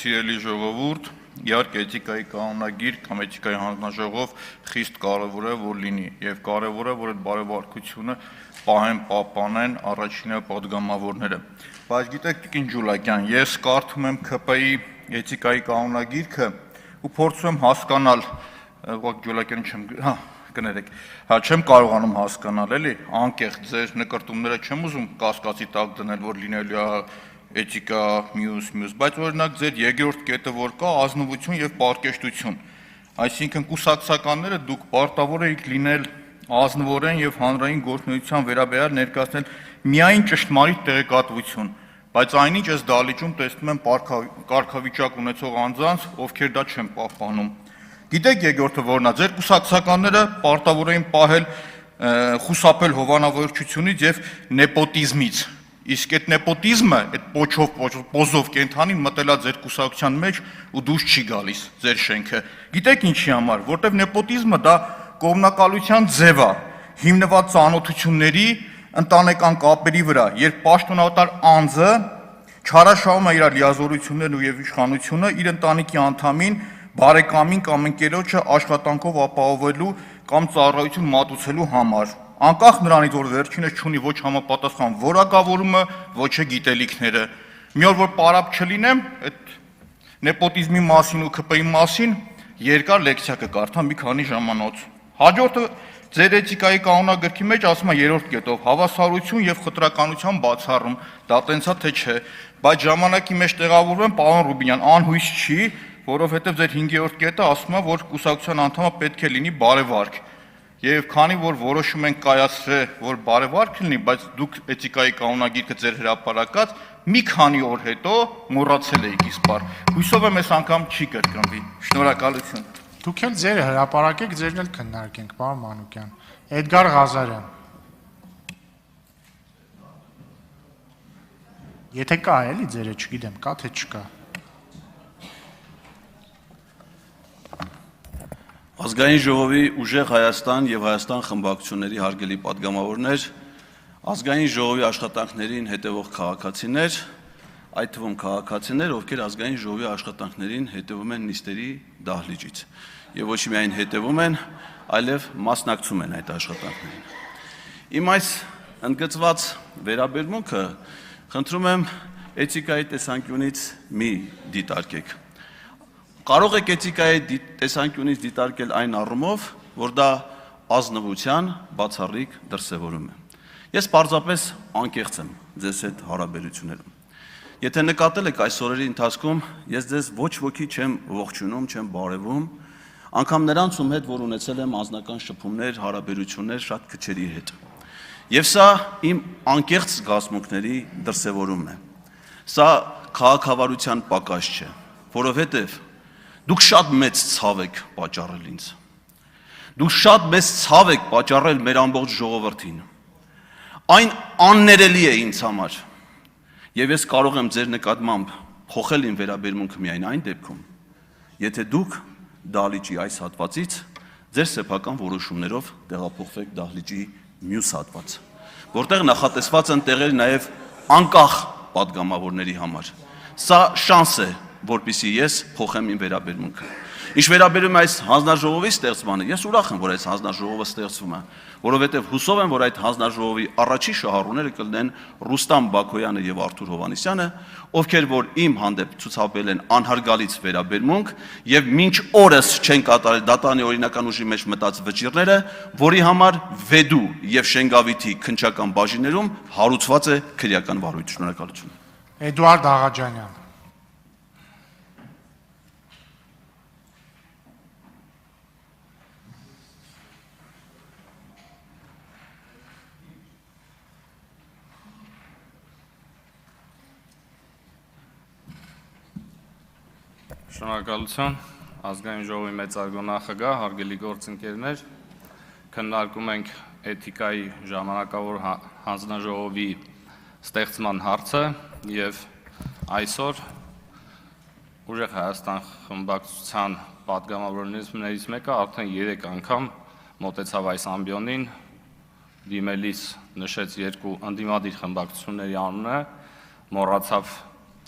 սիրելի ժողովուրդ, իհարկե էթիկայի կանոնագիր կամ էթիկայի հանձնաժողով խիստ կարևոր է որ լինի եւ կարևոր է որ այդ բարեվարկությունը պահպանեն առաջինը պատգամավորները։ Բայց գիտեք Տիկին Ջուլակյան, ես կարդում եմ ՔՊ-ի էթիկայի կանոնագիրքը ու փորձում եմ հասկանալ, ուղղակի Ջուլակյանը չեմ կարողանում հասկանալ, էլի, անկեղծ ձեր նկրտումները չեմ ուզում կասկածի տակ դնել, որ լինելու է էթիկա մյուս, բայց օրինակ ձեր երկրորդ կետը որ կա, ազնվություն եւ պարկեշտություն, այսինքն կուսակցականները դուք պարտավոր եք լինել ազնվորեն եւ հանրային գործունեության վերաբերյալ ներկայացնել միայն ճշտամարիտ տեղեկատվություն, բայց այնինչ ես դալիճում տեսնում եմ կարգավիճակ ունեցող անձանց, ովքեր դա չեն պահպանում։ Գիտեք երկրորդը որն է, ձեր կուսակցականները պարտավոր էին պահել խուսափել հովանավորչությունից եւ նեպոտիզմից, իսկ այդ նեպոտիզմը, այդ պոզով կենթանին մտել է ձեր կուսակցության մեջ ու դուրս չի գալիս ձեր շենքը։ Գիտեք ինչի համար, որտեվ նեպոտիզմը դա կողմնակալության ձև է, հիմնված ծանոթությունների, ընտանեկան կապերի վրա, երբ պաշտոնատար անձը չարաշահում է իր լիազորություններն ու իշխանությունը իր ընտանիքի անդամին, բարեկամին կամ ընկերոջը աշխատանքով ապահովելու կամ ծառայություն մատուցելու համար, անկախ նրանից, որ վերջինս չունի ոչ համապատասխան որակավորումը, ոչ գիտելիքները։ Մի օր որ պարապ չլինեմ, այդ նեպոտիզմի մասին ու ՔՊ-ի մասին երկար լեկցիա կկարդամ մի քանի ժամանոց։ Հաջորդը ձեր էթիկայի կանոնագրքի մեջ ասում է երրորդ կետով հավասարություն եւ խտրականության բացառում, դա տենց է թե չէ, բայց ժամանակի մեջ տեղավորվում պարոն Ռուբինյան, անհույս չի, որովհետև ձեր 5-րդ կետը ասում է, որ կուսակցության անդամը պետք է լինի բարևարք։ Եվ քանի որ որոշում ենք կայացրել, որ բարևարք լինի, բայց դուք էթիկայի կանոնագիրքը ձեր հրապարակած մի քանի օր հետո մոռացել եք իսպար։ Հույսով եմ այս անգամ չի կրկնվի։ Շնորհակալություն։ Դուք էլ ձեր հրապարակեք, ձերն էլ քննարկենք, պարոն Մանուկյան։ Էդգար Ղազարյան։ Եթե կա էլի ձերը, չգիտեմ, կա թե չկա։ Ազգային ժողովի Ուժեղ Հայաստան եւ Հայաստան խմբակցությունների հարգելի պատգամավորներ, ազգային ժողովի աշխատանքներին հետևող քաղաքացիներ, այդ թվում քաղաքացիներ, ովքեր ազգային ժողովի աշխատանքներին հետևում են նիստերի դահլիճից եւ ոչ միայն հետևում են, այլև մասնակցում են այդ աշխատանքներին։ Իմ այս ընդգծված վերաբերմունքը խնդրում եմ էթիկայի տեսանկյունից մի դիտարկեք։ Կարող եք էթիկայի տեսանկյունից դիտարկել այն առումով, որ դա ազնվության բացառիկ դրսևորում է։ Ես պարզապես անկեղծ եմ ձեզ հետ հարաբերություններում։ Եթե նկատել եք այս օրերի ընթացքում, ես ձեզ ոչ ոքի չեմ ողջունում, չեմ բարևում, անգամ նրանց ում հետ, որ ունեցել եմ անձնական շփումներ, հարաբերություններ շատ քչերի հետ։ Եվ սա իմ անկեղծ զգացմունքների դրսևորումն է։ Սա քաղաքավարության պակաս չէ, որովհետև դուք շատ մեծ ցավ եք պատճառել ինձ։ Դուք շատ մեծ ցավ եք պատճառել մեր ամբողջ ժողովրդին։ Այն աններելի է ինձ համար։ Եվ ես կարող եմ ձեր նկատմամբ փոխել իմ վերաբերմունքը միայն այն դեպքում, եթե դուք դահլիճի այս հատվածից ձեր սեփական որոշումներով տեղափոխվեք դահլիճի մյուս հատված, որտեղ նախատեսված են տեղեր նաև անկախ պատգամավորների համար։ Սա շանս է, որպեսզի ես փոխեմ իմ վերաբերմունքը։ Ինչ վերաբերում է այս հանձնաժողովի ստեղծմանը, ես ուրախ եմ, որ այս հանձնաժողովը ստեղծվում է, որովհետև հուսով եմ, որ այդ հանձնաժողովի առաջի շահառուները կլինեն Ռուստամ Բաքոյանը եւ Արթուր Հովհաննիսյանը, ովքեր որ իմ հանդեպ ցուցաբերել են անհարգալից վերաբերմունք եւ մինչ օրս չեն կատարել դատանի օրինական ուժի մեջ մտած վճիռները, որի համար Վեդու եւ Շենգավիթի քննչական բաժիններում հարուցված է քրեական վարույթ։ Շնորհակալություն։ Էդուարդ Աղաջանյան։ Շնորհակալություն, ազգային ժողովի մեծարգո նախագահ, հարգելի գործընկերներ, քննարկում ենք էթիկայի ժամանակավոր հանձնաժողովի ստեղծման հարցը եւ այսօր Ուժեղ Հայաստան խմբակցության պատգամավորներից մեկը արդեն 3 անգամ մոտեցավ այս ամբիոնին, դիմելիս նշեց երկու ընդդիմադիր խմբակցությունների անունը, մոռացավ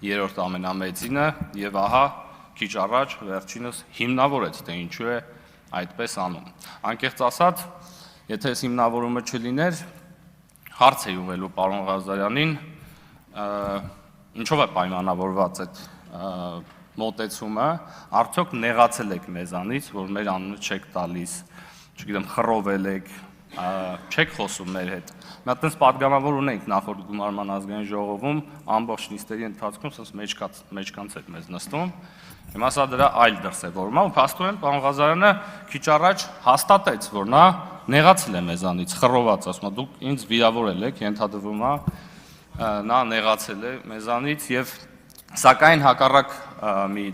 երրորդ ամենամեծինը եւ ահա քիչ առաջ վերջինս հիմնավորեց, թե ինչու է այդպես անում։ Անկեղծ ասած, եթե այս հիմնավորումը չլիներ, հարց է յուղելու պարոն Ղազարյանին, ինչով է պայմանավորված այդ մոտեցումը, արդյոք նեղացել եք մեզանից, որ մեր անունը չեք տալիս, չգիտեմ, խռովել եք, չեք խոսում մեր հետ։ Մի հատ այնպես պատգամավոր ունենք նախորդ գումարման ազգային ժողովում, ամբողջ նիստերի ընթացքում սենց մեջկանց էր մեզ նստում։ Հիմա սա դրա այլ դրսևորում է, ու փաստորեն պարոն Ղազարյանը քիչ առաջ հաստատեց, որ նա նեղացել է մեզանից, խռոված, ասում է, դուք ինձ վիրավորել եք, ենթադրվում է, նա նեղացել է մեզանից եւ սակայն հակառակ մի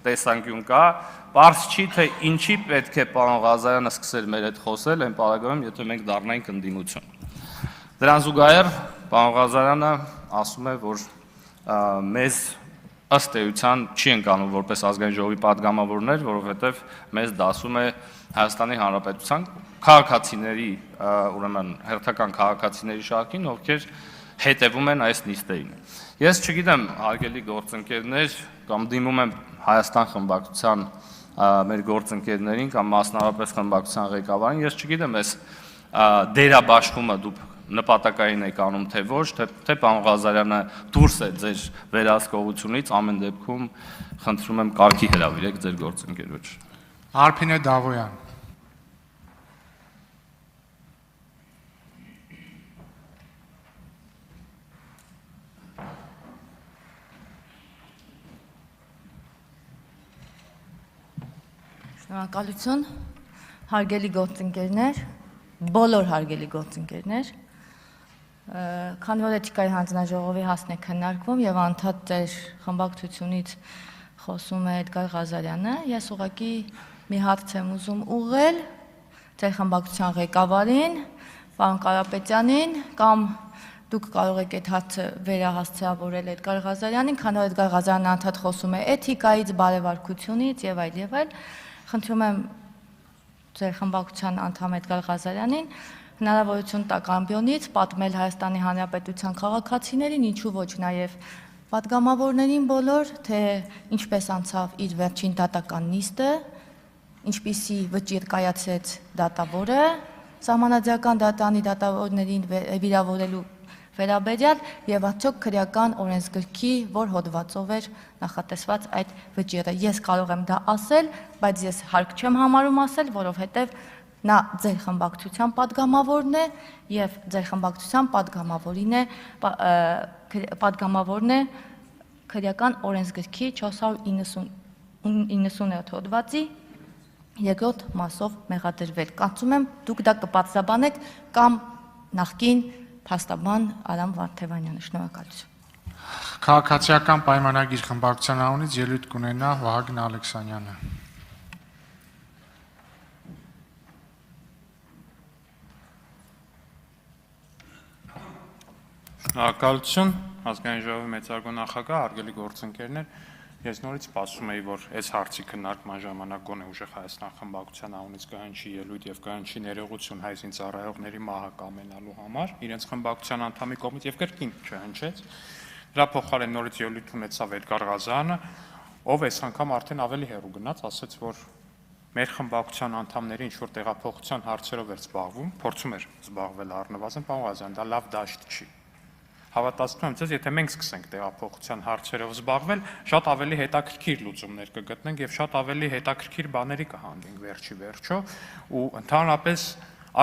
տեսանկյուն կա, պարզ չի, թե ինչի պետք է պարոն Ղազարյանը սկսել մեր հետ խոսել այն պարագայում, եթե մենք դառնայինք ընդդիմություն։ Դրան զուգահեռ պարոն Ղազարյանը ասում է, որ մեզ ըստ էության չի ընկանում որպես ազգային ժողովի պատգամավորներ, որովհետև մեզ դասում է Հայաստանի Հանրապետության քաղաքացիների, ուրեմն հերթական քաղաքացիների շարքին, ովքեր հետևում են այս նիստերին։ Ես չգիտեմ, հարգելի գործընկերներ, կամ դիմում եմ Հայաստան խմբակցության մեր գործընկերներին կամ մասնավորապես խմբակցության ղեկավարին, ես չգիտեմ, այս դերաբաշխումը դուք նպատակային եք անում, թե ոչ, թե պարոն Ղազարյանը դուրս է ձեր վերահսկողությունից, ամեն դեպքում խնդրում եմ կարգի հրավիրեք ձեր գործընկերոջ։ Արփինե Դավոյան։ Շնորհակալություն, հարգելի գործընկերներ, բոլոր հարգելի գործընկերներ, քանի որ էթիկայի հանձնաժողովի հասն է քննարկվում եւ անդադ ձեր խմբակցությունից խոսում է Էդգար Ղազարյանը, ես ուղղակի մի հարց եմ ուզում ուղղել ձեր խմբակցության ղեկավարին, պարոն Կարապետյանին, կամ դուք կարող եք այդ հարցը վերահասցրավորել Էդգար Ղազարյանին, քանի որ Էդգար Ղազարյանն անդադ խոսում է էթիկայից, բարևարկությունից եւ այլ, խնդրում եմ ձեր խմբակցության անդամ Էդգար Ղազարյանին հնարավորություն տակ ամբիոնից պատմել Հայաստանի Հանրապետության քաղաքացիներին, ինչու ոչ նաև պատգամավորներին բոլոր, թե ինչպես անցավ իր վերջին դատական նիստը, ինչպիսի վճիռ կայացրեց դատավորը, սահմանադրական դատանի դատավորներին վիրավորելու վերաբերյալ եւ արդյոք քրեական օրենսգրքի որ հոդվածով էր նախատեսված այդ վճիռը։ Ես կարող եմ դա ասել, բայց ես հարկ չեմ համարում ասել, որովհետեւ նա ձեր խմբակցության падգամավորն է եւ ձեր խմբակցության падգամավորն է քրեական օրենսգրքի 497 հոդվածի երկրորդ մասով մեղադրվել։ Կարծում եմ դուք դա կպատասխանեք կամ նախկին փաստաբան Արամ Վարդևանյանը։ Շնորհակալություն։ Քաղաքացիական պայմանագիր խմբակցության անունից ելույթ կունենա Վահագն Ալեքսանյանը։ Շնորհակալություն, ազգային ժողովի մեծարգո նախագահ, հարգելի գործընկերներ, ես նորից սպասում էի, որ այս հարցի քննարկման ժամանակ գոնե ուժեղ Հայաստան խմբակցության անունից կհնչի ելույթ եւ կհնչի ներողություն հայ զինծառայողների մահը կամենալու համար, իրենց խմբակցության անդամի կողմից եւ կրկին չհնչեց։ Դրա փոխարեն նորից ելույթ ունեցավ Էդգար Ղազարյանը, ով այս անգամ արդեն ավելի հեռու գնաց, ասաց, որ մեր խմբակցության անդամների ինչ որ տեղափոխության հարցերով էր զբաղվում, փորձում էր զբաղվել առնվազն, պարոն Ղազարյան, դա լավ դաշտ չի։ Հավատացնում եմ ձեզ, եթե մենք սկսենք տեղափոխության հարցերով զբաղվել, շատ ավելի հետաքրքիր լուծումներ կգտնենք եւ շատ ավելի հետաքրքիր բաների կհանդենք վերջի վերջո, ու ընդհանրապես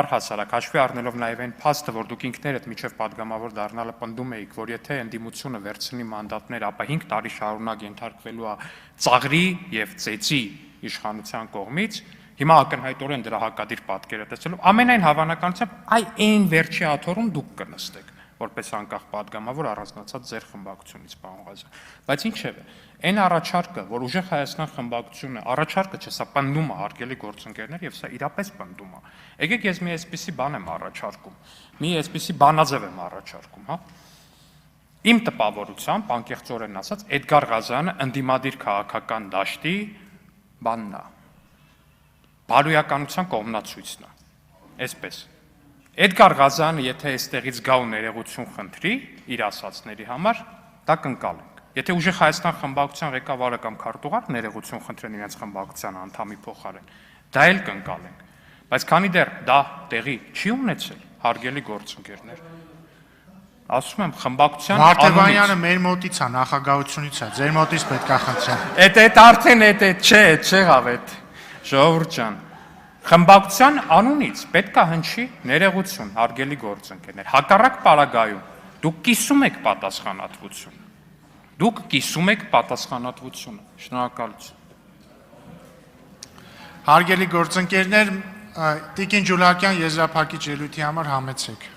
առհասարակ հաշվի առնելով նաեւ այն փաստը, որ դուք ինքներդ միջև падգամավոր դառնալը պնդում էիք, որ եթե ընդդիմությունը վերցնի մանդատներ, ապա 5 տարի շարունակ ենթարկվելու է ծաղրի եւ ծեծի իշխանության կողմից, հիմա ակնհայտորեն դրա հակադիր պատկերը տեսնելով, ամենայն հավանականությամբ այն վերջի աթոռում դուք կնստեք որպես անկախ падգամավոր առանձնացած ձեր խմբակցությունից, պարոն Ղազարյան։ Բայց ինչևէ, այն առաջարկը, որ ուժեղ Հայաստան խմբակցությունը, առաջարկը չէ, սա պնդում է, հարգելի գործընկերներ, եւ սա իրապես պնդում է։ Եկեք ես մի այսպիսի բան եմ առաջարկում, մի այսպիսի բանաձև եմ առաջարկում, հա։ Իմ տպավորությամբ, անկեղծորեն ասած, Էդգար Ղազարյանը ընդդիմադիր քաղաքական դաշտի բանն է։ Բարոյականության կողմնացույցն է։ Այսպես Էդգար Ղազարյանը, եթե այստեղից գա ու ներողություն խնդրի իր ասածների համար, դա կընկալենք։ Եթե ուժեղ Հայաստան խմբակցության ղեկավարը կամ քարտուղարը ներողություն խնդրեն իրենց խմբակցության անդամի փոխարեն, դա էլ կընկալենք։ Բայց քանի դեռ դա տեղի չի ունեցել, հարգելի գործընկերներ, ասում եմ խմբակցության Մարտևանյանը մեր մոտից է, նախագահությունից է, ձեր մոտից պետք է խնդրեմ։ Այդ արդեն չէ, չեղավ այդ ժողովուրդ ջան։ Խմբակցության անունից պետք է հնչի ներողություն, հարգելի գործընկերներ։ Հակառակ պարագայում դուք կիսում եք պատասխանատվությունը։ Դուք կիսում եք պատասխանատվությունը։ Շնորհակալություն։ Հարգելի գործընկերներ, Տիկին Ջուլակյան եզրափակիչ ելույթի համար համեցեք։